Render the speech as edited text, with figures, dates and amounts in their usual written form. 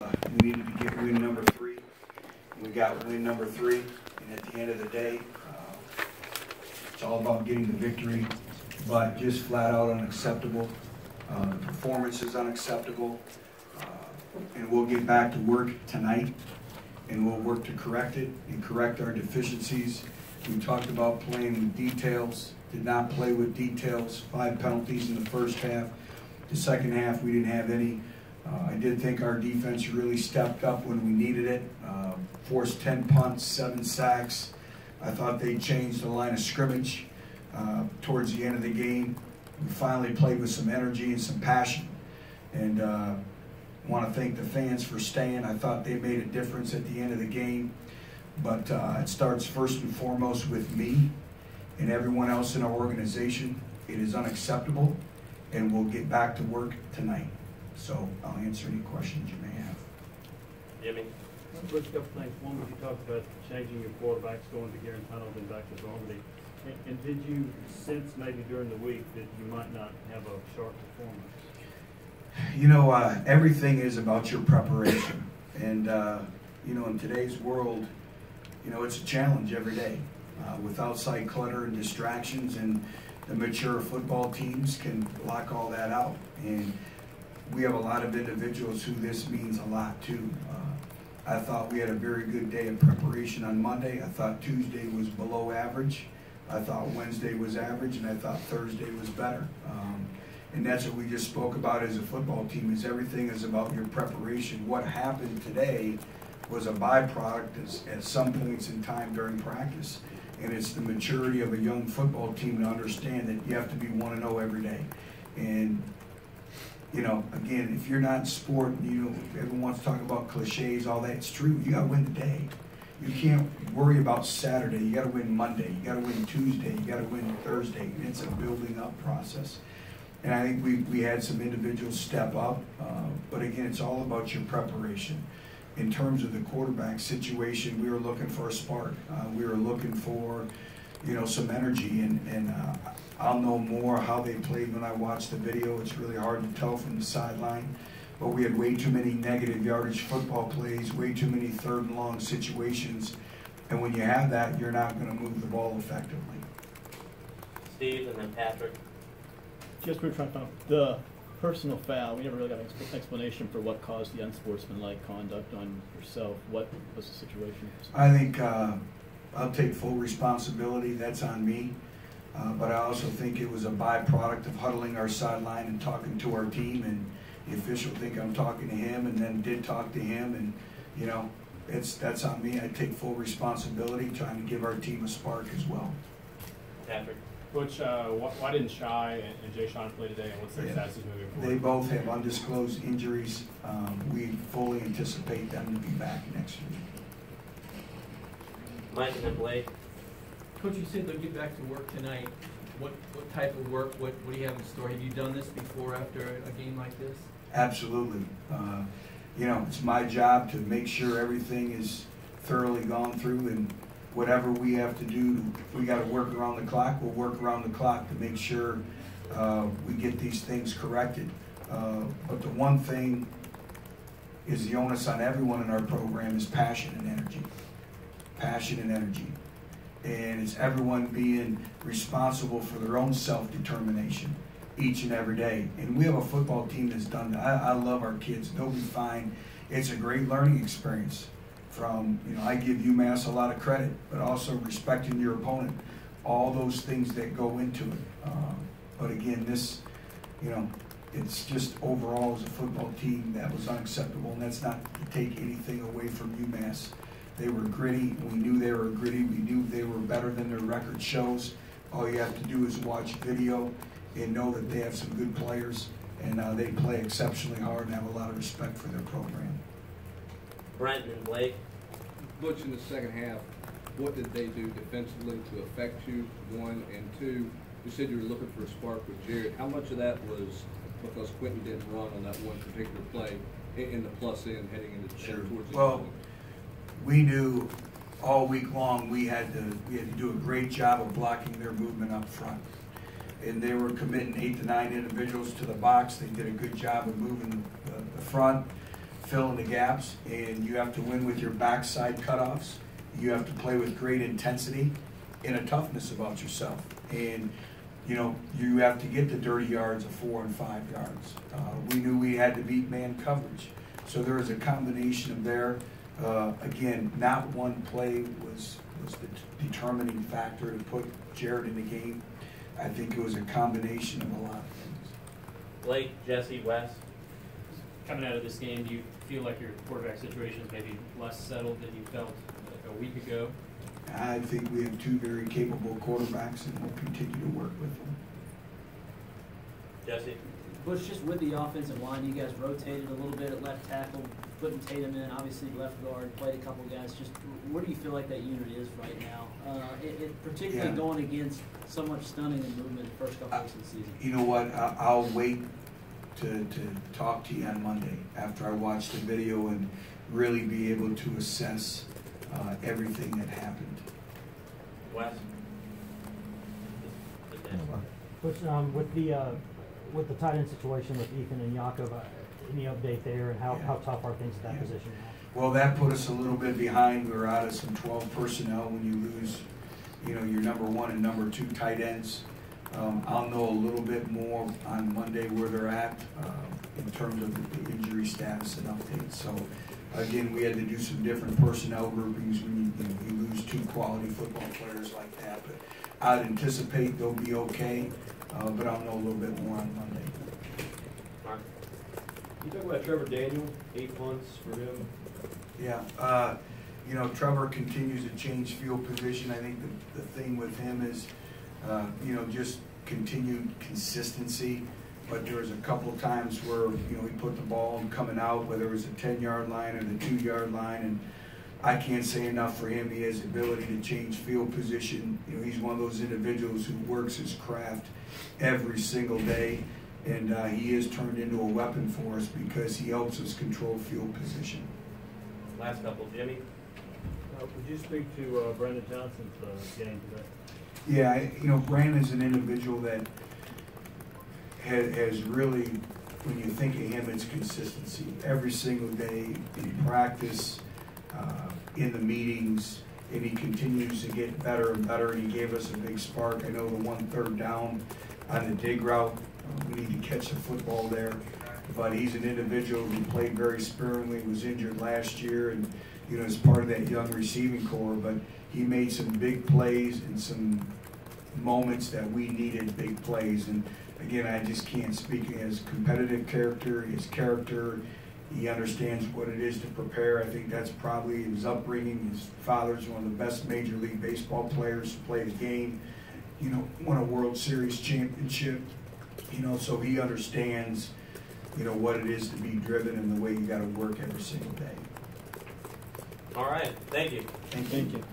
We needed to get win number 3. We got win number 3, and at the end of the day, it's all about getting the victory, but just flat out unacceptable. The performance is unacceptable, and we'll get back to work tonight, and we'll work to correct it and correct our deficiencies. We talked about playing with details, did not play with details, 5 penalties in the first half. The second half, we didn't have any. I did think our defense really stepped up when we needed it. Forced 10 punts, 7 sacks. I thought they changed the line of scrimmage towards the end of the game. We finally played with some energy and some passion. And want to thank the fans for staying. I thought they made a difference at the end of the game. But it starts first and foremost with me and everyone else in our organization. It is unacceptable, and we'll get back to work tonight. So I'll answer any questions you may have. Jimmy? First couple things. One, you talked about changing your quarterbacks, going to Garen Tunnel and back to Normandy. And did you sense maybe during the week that you might not have a sharp performance? You know, everything is about your preparation. And, you know, in today's world, you know, it's a challenge every day with outside clutter and distractions, and the mature football teams can block all that out. And we have a lot of individuals who this means a lot to. I thought we had a very good day of preparation on Monday. I thought Tuesday was below average. I thought Wednesday was average, and I thought Thursday was better. And that's what we just spoke about as a football team, is everything is about your preparation. What happened today was a byproduct at some points in time during practice. And it's the maturity of a young football team to understand that you have to be 1-0 every day. And you know, again, if you're not in sport, you know, everyone wants to talk about cliches, all that. It's true. You got to win the day. You can't worry about Saturday. You got to win Monday. You got to win Tuesday. You got to win Thursday. And it's a building up process. And I think we had some individuals step up. But again, it's all about your preparation. In terms of the quarterback situation, we were looking for a spark. We were looking for, you know, some energy, and I'll know more how they played when I watch the video. It's really hard to tell from the sideline, but we had way too many negative yardage football plays, way too many 3rd and long situations, and when you have that, you're not going to move the ball effectively. Steve and then Patrick. Just we're trying to find out the personal foul. We never really got an explanation for what caused the unsportsmanlike conduct on yourself. What was the situation? I think I'll take full responsibility. That's on me. But I also think it was a byproduct of huddling our sideline and talking to our team, and the official think I'm talking to him, and then did talk to him, and you know, that's on me. I take full responsibility, trying to give our team a spark as well. Patrick. Butch, why didn't Shy and Jay Sean play today, and what's their status moving forward? They both have undisclosed injuries. We fully anticipate them to be back next week. Mike and then Blake. Coach, you said they'll get back to work tonight. What type of work? What do you have in store? Have you done this before after a game like this? Absolutely. You know, it's my job to make sure everything is thoroughly gone through, and whatever we have to do, if we got to work around the clock, we'll work around the clock to make sure we get these things corrected. But the one thing is the onus on everyone in our program is passion and energy. Passion and energy. And it's everyone being responsible for their own self-determination each and every day. And we have a football team that's done that. I love our kids. They'll be fine. It's a great learning experience. From, you know, I give UMass a lot of credit, but also respecting your opponent. All those things that go into it. But again, this, you know, it's just overall as a football team that was unacceptable, and that's not to take anything away from UMass. They were gritty. We knew they were gritty. We knew they were better than their record shows. All you have to do is watch video and know that they have some good players, and they play exceptionally hard and have a lot of respect for their program. Brent and Blake. Butch, in the second half, what did they do defensively to affect you, 1, and 2? You said you were looking for a spark with Jared. How much of that was because Quentin didn't run on that one particular play in the plus end heading into the towards the well, we knew all week long we had to do a great job of blocking their movement up front. And they were committing 8 to 9 individuals to the box. They did a good job of moving the front. fill in the gaps, and you have to win with your backside cutoffs. You have to play with great intensity and a toughness about yourself. And you know, you have to get the dirty yards of 4 and 5 yards. We knew we had to beat man coverage. So there was a combination of there. Again, not one play was the determining factor to put Jared in the game. I think it was a combination of a lot of things. Blake, Jesse, Wes. Coming out of this game, do you feel like your quarterback situation is maybe less settled than you felt like a week ago? I think we have 2 very capable quarterbacks, and we'll continue to work with them. Jesse. Butch, just with the offensive line, you guys rotated a little bit at left tackle, putting Tatum in, obviously left guard, played a couple guys. Just where do you feel like that unit is right now? Particularly going against so much stunning and movement the first couple weeks of the season. You know what? I'll wait to talk to you on Monday after I watch the video and really be able to assess everything that happened. Wes. Which, with the tight end situation with Ethan and Yakov, any update there, and how tough are things at that position now? Well, that put us a little bit behind. We were out of some 12 personnel when you lose, you know, your number 1 and number 2 tight ends. I'll know a little bit more on Monday where they're at in terms of the injury status and updates. So, again, we had to do some different personnel groupings when you lose 2 quality football players like that. But I'd anticipate they'll be okay, but I'll know a little bit more on Monday. Mark. You talk about Trevor Daniel, 8 punts for him. Yeah, you know, Trevor continues to change field position. I think the thing with him is, you know, just continued consistency. But there was a couple of times where, you know, he put the ball coming out, whether it was a 10-yard line or the 2-yard line, and I can't say enough for him. He has the ability to change field position. You know, he's one of those individuals who works his craft every single day, and he is turned into a weapon for us because he helps us control field position. Last couple, Jimmy. Would you speak to Brandon Johnson's game today? Yeah, you know, Brandon's an individual that has really, when you think of him, it's consistency. Every single day in practice, in the meetings, and he continues to get better and better, and he gave us a big spark. I know the 1 3rd down on the dig route, we need to catch the football there. But he's an individual who played very sparingly, was injured last year, and you know, is part of that young receiving core. But he made some big plays and some moments that we needed big plays. And again, I just can't speak his competitive character, his character. He understands what it is to prepare. I think that's probably his upbringing. His father's one of the best Major League Baseball players to play the game. You know, won a World Series championship. You know, so he understands, you know, what it is to be driven and the way you got to work every single day. All right. Thank you. Thank you.